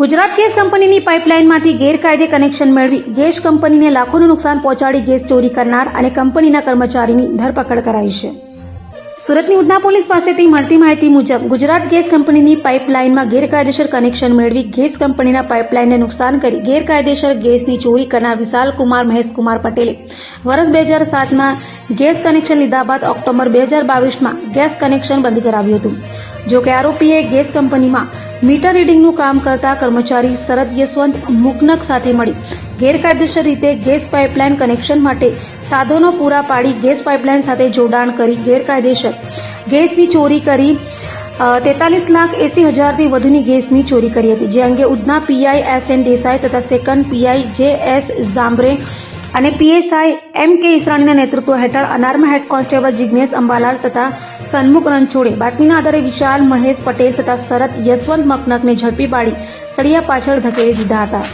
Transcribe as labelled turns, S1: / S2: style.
S1: Gujarat gas કંપનીની પાઇપલાઇનમાંથી ગેરકાયદે connection મેળવી ગેસ કંપનીને લાખોનું નુકસાન પહોંચાડી ગેસ ચોરી કરનાર અને કંપનીના કર્મચારીની ધરપકડ કરાઈ છે. સુરતની ઉધના પોલીસ પાસેથી મળતી માહિતી મુજબ ગુજરાત ગેસ કંપનીની પાઇપલાઇનમાં ગેરકાયદેસર કનેક્શન મેળવી ગેસ કંપનીના પાઇપલાઇનને નુકસાન કરી ગેરકાયદેસર ગેસની ચોરી કરનાર વિશાલકુમાર મહેશકુમાર પટેલે વર્ષ 2007માં ગેસ કનેક્શન લીધા બાદ ઓક્ટોબર 2022માં ગેસ કનેક્શન બંધ કરાવ્યું હતું. જો કે આરોપીએ ગેસ કંપનીમાં મીટર રીડિંગનું કામ કરતા કર્મચારી શરદ યશવંત મુકનક સાથે મળી ગેરકાયદેસર રીતે ગેસ પાઇપલાઇન કનેક્શન માટે સાધનો પૂરા પાડી ગેસ પાઇપલાઇન સાથે જોડાણ કરી ગેરકાયદેસર ગેસની ચોરી કરી 43,80,000થી વધુની ગેસની ચોરી કરી હતી. જે અંગે ઉધના પીઆઈ એસએન દેસાઈ તથા સેકન્ડ પીઆઈ જેએસ જાંબરે અને પીએસઆઈ એમ.કે. ઈસરાણીના નેતૃત્વ હેઠળ અનારમાં હેડ કોન્સ્ટેબલ જિગ્નેશ અંબાલાલ તથા સન્મુખ રણછોડે બાતમીના આધારે વિશાલ મહેશ પટેલ તથા શરદ યશવંત મકનકને ઝડપી પાડી સળિયા પાછળ ધકેલી દીધા હતા.